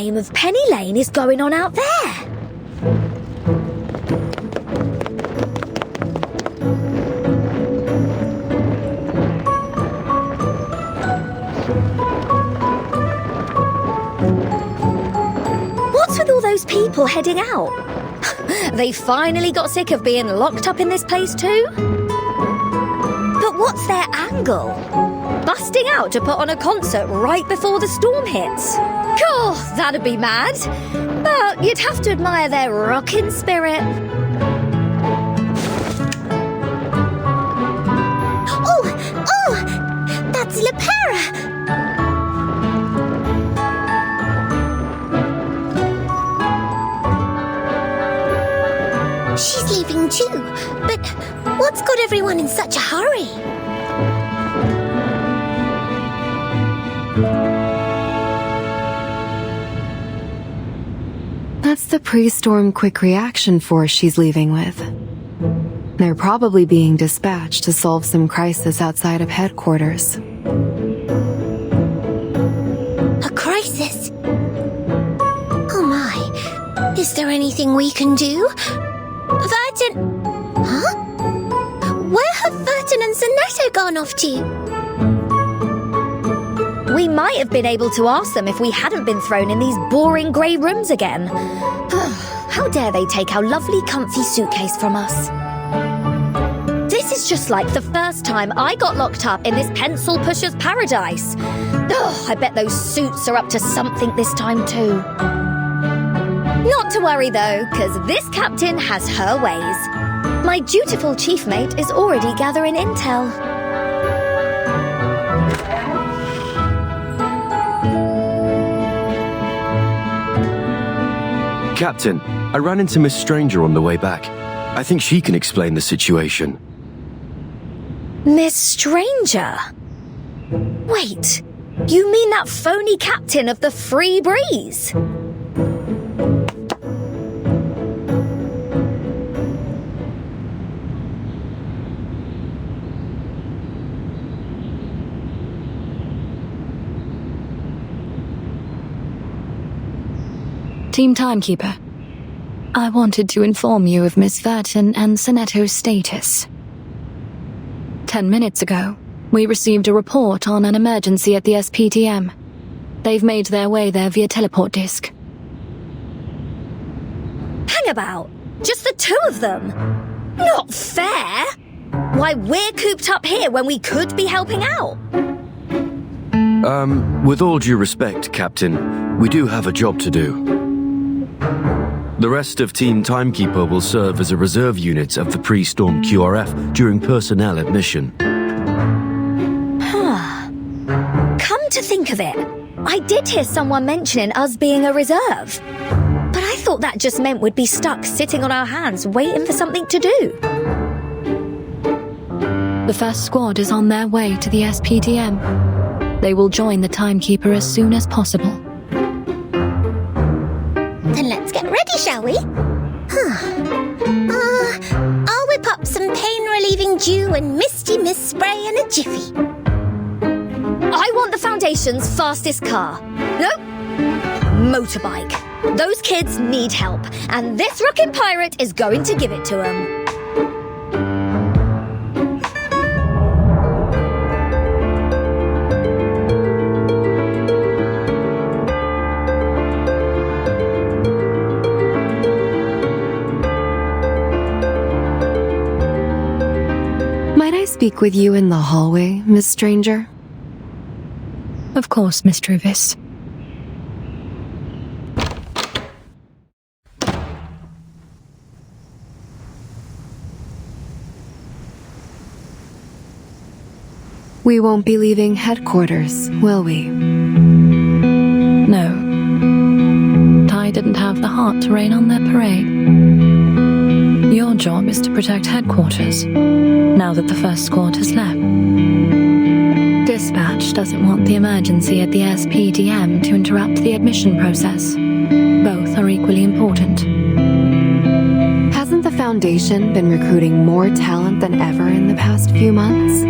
name of Penny Lane is going on out there? What's with all those people heading out? They finally got sick of being locked up in this place too? But what's their angle? Busting out to put on a concert right before the storm hits? Cool, that'd be mad. But you'd have to admire their rockin' spirit. Oh, that's Lepera. She's leaving too, but what's got everyone in such a hurry? That's the pre-storm quick reaction force she's leaving with. They're probably being dispatched to solve some crisis outside of headquarters. A crisis? Oh my, is there anything we can do? Vertin... Huh? Where have Vertin and Zanetto gone off to? We might have been able to ask them if we hadn't been thrown in these boring grey rooms again. How dare they take our lovely comfy suitcase from us? This is just like the first time I got locked up in this pencil pusher's paradise. I bet those suits are up to something this time too. Not to worry though, because this captain has her ways. My dutiful chief mate is already gathering intel. Captain, I ran into Miss Stranger on the way back. I think she can explain the situation. Miss Stranger? Wait, you mean that phony captain of the Free Breeze? Team Timekeeper, I wanted to inform you of Miss Vertin and Zanetto's status. 10 minutes ago, we received a report on an emergency at the SPTM. They've made their way there via teleport disc. Hang about! Just the two of them? Not fair! Why, we're cooped up here when we could be helping out. With all due respect, Captain, we do have a job to do. The rest of Team Timekeeper will serve as a reserve unit of the pre-storm QRF during personnel admission. Come to think of it, I did hear someone mentioning us being a reserve. But I thought that just meant we'd be stuck sitting on our hands waiting for something to do. The first squad is on their way to the SPTM. They will join the Timekeeper as soon as possible. Then let's get ready, shall we? I'll whip up some pain-relieving dew and misty mist spray in a jiffy. I want the Foundation's fastest car. Nope. Motorbike. Those kids need help, and this rockin' pirate is going to give it to them. Might I speak with you in the hallway, Miss Stranger? Of course, Miss Truvis. We won't be leaving headquarters, will we? No. Ty didn't have the heart to rain on their parade. Your job is to protect headquarters, now that the first squad has left. Dispatch doesn't want the emergency at the SPDM to interrupt the admission process. Both are equally important. Hasn't the Foundation been recruiting more talent than ever in the past few months?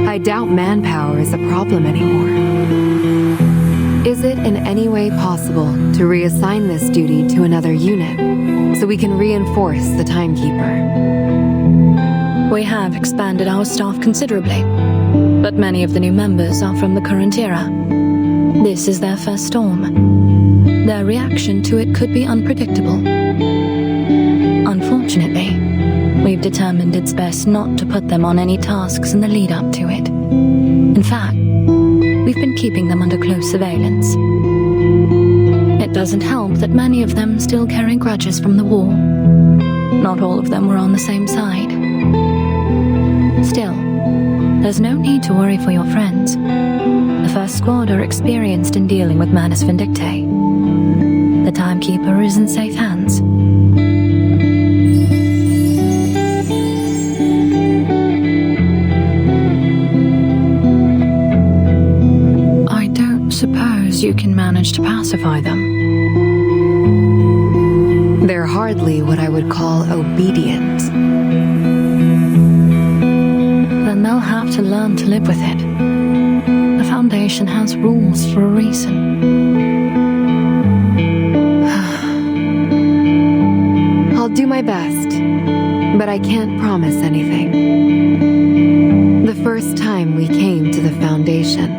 I doubt manpower is a problem anymore. Is it in any way possible to reassign this duty to another unit so we can reinforce the timekeeper? We have expanded our staff considerably, but many of the new members are from the current era. This is their first storm. Their reaction to it could be unpredictable. Unfortunately, we've determined it's best not to put them on any tasks in the lead-up to it. In fact, we've been keeping them under close surveillance. It doesn't help that many of them still carry grudges from the war. Not all of them were on the same side. Still, there's no need to worry for your friends. The first squad are experienced in dealing with Manus Vindictae. The timekeeper is in safe hands. I don't suppose you can manage to pacify them. They're hardly what I would call obedient. Then they'll have to learn to live with it. The Foundation has rules for a reason. I'll do my best, but I can't promise anything. The first time we came to the Foundation,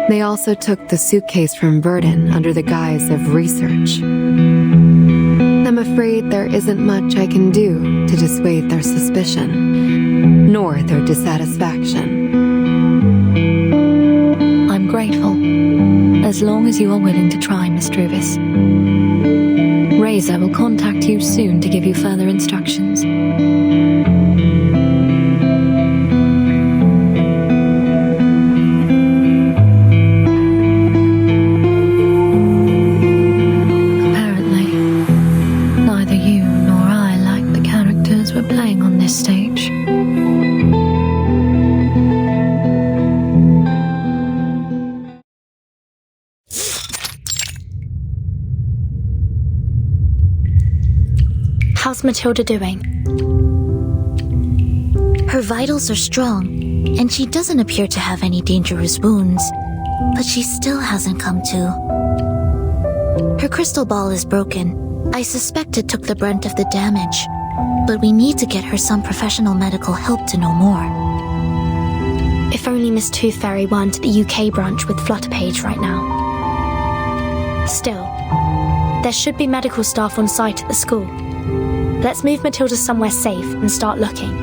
they also took the suitcase from Verdun under the guise of research. I'm afraid there isn't much I can do to dissuade their suspicion, nor their dissatisfaction. I'm grateful, as long as you are willing to try, Miss Druvis. Razor will contact you soon to give you further instructions. Apparently, neither you nor I like the characters we're playing on this stage. How's Matilda doing? Her vitals are strong, and she doesn't appear to have any dangerous wounds, but she still hasn't come to. Her crystal ball is broken. I suspect it took the brunt of the damage, but we need to get her some professional medical help to know more. If only Miss Tooth Fairy weren't at the UK branch with Flutterpage right now. Still, there should be medical staff on site at the school. Let's move Matilda somewhere safe and start looking.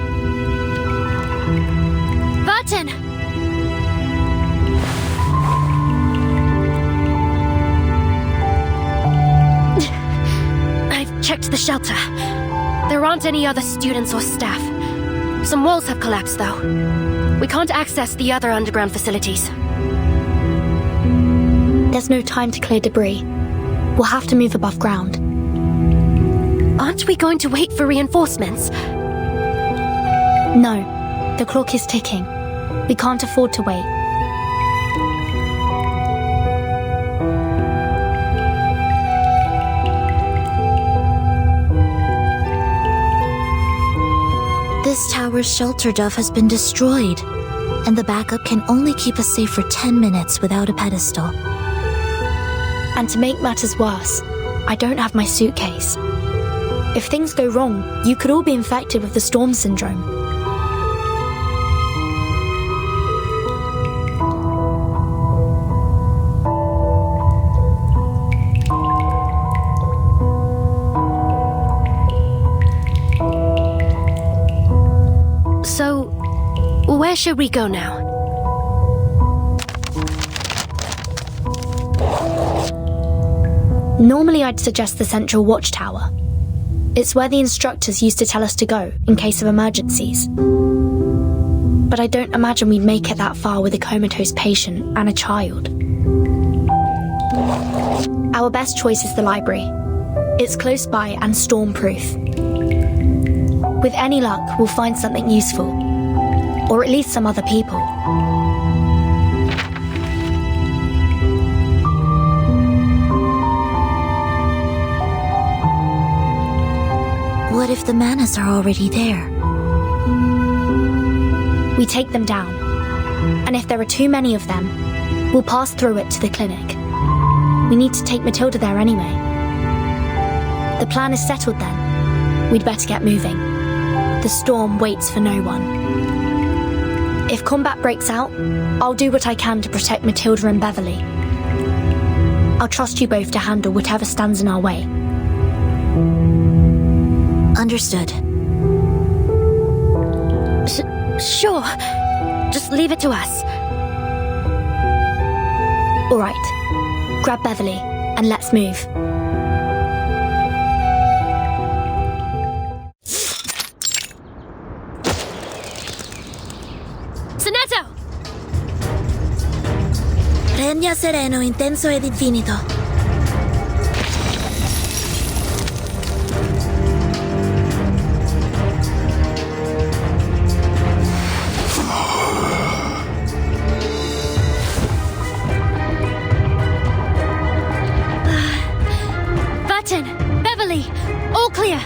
Burton! I've checked the shelter. There aren't any other students or staff. Some walls have collapsed, though. We can't access the other underground facilities. There's no time to clear debris. We'll have to move above ground. Aren't we going to wait for reinforcements? No, the clock is ticking. We can't afford to wait. This tower's shelter dove has been destroyed, and the backup can only keep us safe for 10 minutes without a pedestal. And to make matters worse, I don't have my suitcase. If things go wrong, you could all be infected with the storm syndrome. So, where should we go now? Normally I'd suggest the central watchtower. It's where the instructors used to tell us to go in case of emergencies. But I don't imagine we'd make it that far with a comatose patient and a child. Our best choice is the library. It's close by and storm-proof. With any luck, we'll find something useful. Or at least some other people. What if the Manus are already there? We take them down. And if there are too many of them, we'll pass through it to the clinic. We need to take Matilda there anyway. The plan is settled then. We'd better get moving. The storm waits for no one. If combat breaks out, I'll do what I can to protect Matilda and Beverly. I'll trust you both to handle whatever stands in our way. Understood. Sure. Just leave it to us. All right. Grab Beverly and let's move. Sonetto! Regna sereno, intenso ed infinito. Button! Beverly! All clear!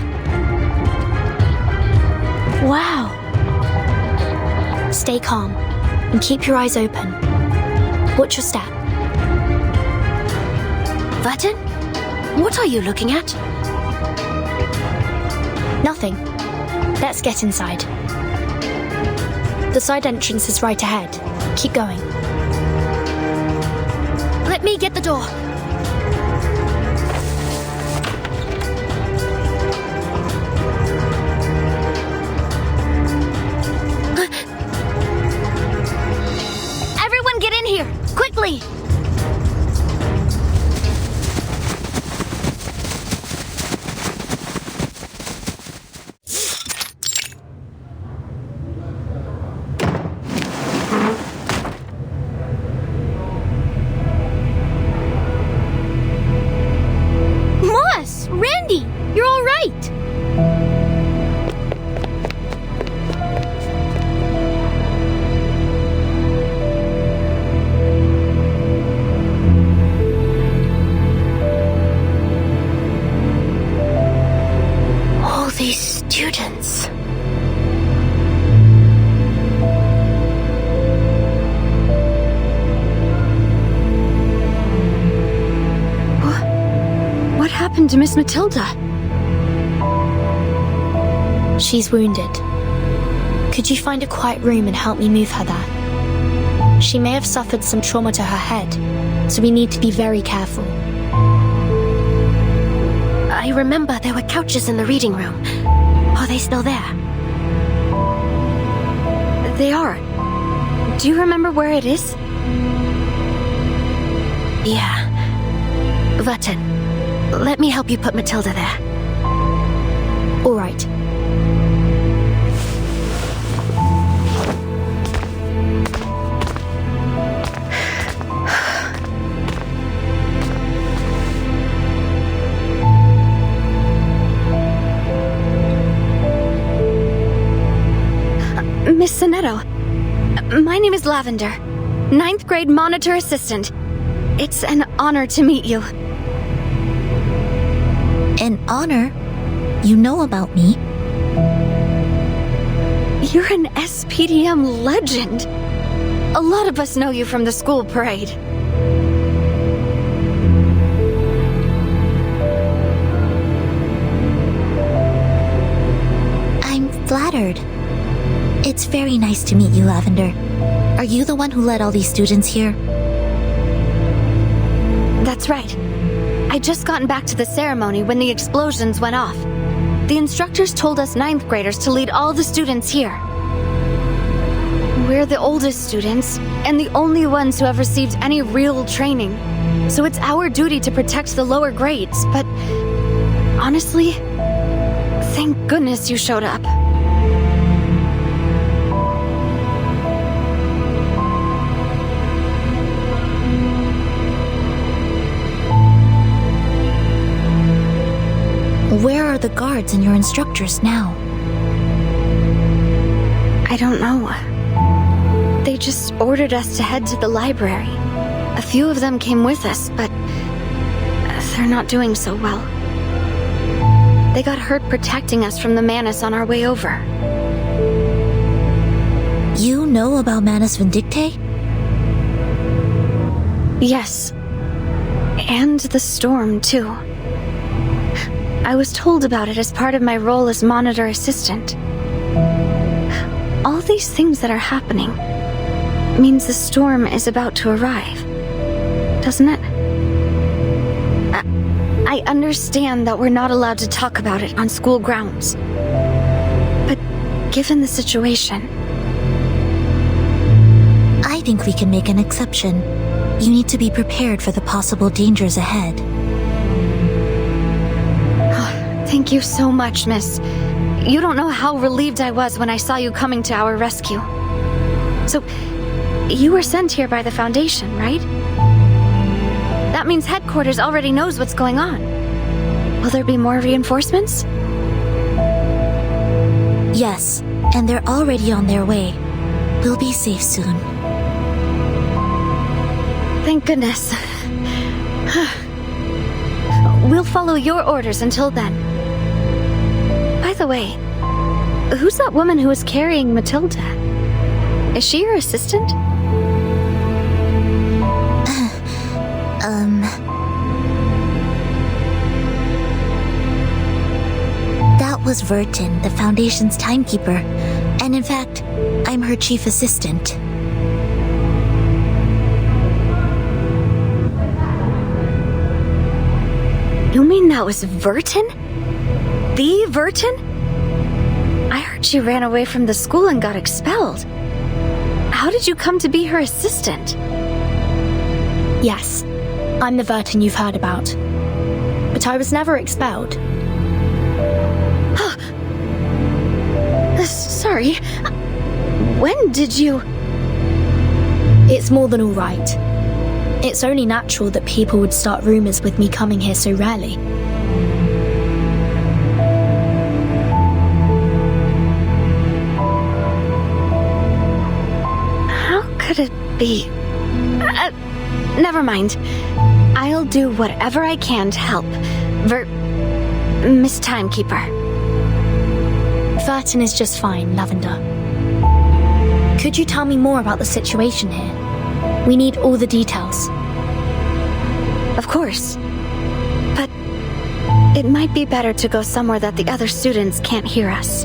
Wow. Stay calm and keep your eyes open. Watch your step. Button? What are you looking at? Nothing. Let's get inside. The side entrance is right ahead. Keep going. Let me get the door. Everyone get in here! Quickly! Moss! Randy! You're all right! All these students. What happened to Miss Matilda? She's wounded. Could you find a quiet room and help me move her there? She may have suffered some trauma to her head, so we need to be very careful. I remember there were couches in the reading room. Are they still there? They are. Do you remember where it is? Yeah. Button, let me help you put Matilda there. All right. Miss Sonetto. My name is Lavender, 9th grade monitor assistant. It's an honor to meet you. An honor? You know about me? You're an SPDM legend. A lot of us know you from the school parade. I'm flattered. It's very nice to meet you, Lavender. Are you the one who led all these students here? That's right. I just gotten back to the ceremony when the explosions went off. The instructors told us 9th graders to lead all the students here. We're the oldest students, and the only ones who have received any real training. So it's our duty to protect the lower grades, but honestly, thank goodness you showed up. Where are the guards and your instructors now? I don't know. They just ordered us to head to the library. A few of them came with us, but they're not doing so well. They got hurt protecting us from the Manus on our way over. You know about Manus Vindictae? Yes. And the storm, too. I was told about it as part of my role as monitor assistant. All these things that are happening means the storm is about to arrive, doesn't it? I understand that we're not allowed to talk about it on school grounds. But given the situation... I think we can make an exception. You need to be prepared for the possible dangers ahead. Thank you so much, miss. You don't know how relieved I was when I saw you coming to our rescue. So, you were sent here by the Foundation, right? That means headquarters already knows what's going on. Will there be more reinforcements? Yes, and they're already on their way. We'll be safe soon. Thank goodness. We'll follow your orders until then. By the way, who's that woman who is carrying Matilda? Is she your assistant? That was Vertin, the Foundation's timekeeper. And in fact, I'm her chief assistant. You mean that was Vertin? The Vertin? I heard she ran away from the school and got expelled. How did you come to be her assistant? Yes, I'm the Vertin you've heard about. But I was never expelled. Sorry. When did you... It's more than all right. It's only natural that people would start rumors with me coming here so rarely. How could it be? Never mind. I'll do whatever I can to help. Miss Timekeeper. Vertin is just fine, Lavender. Could you tell me more about the situation here? We need all the details. Of course. But it might be better to go somewhere that the other students can't hear us.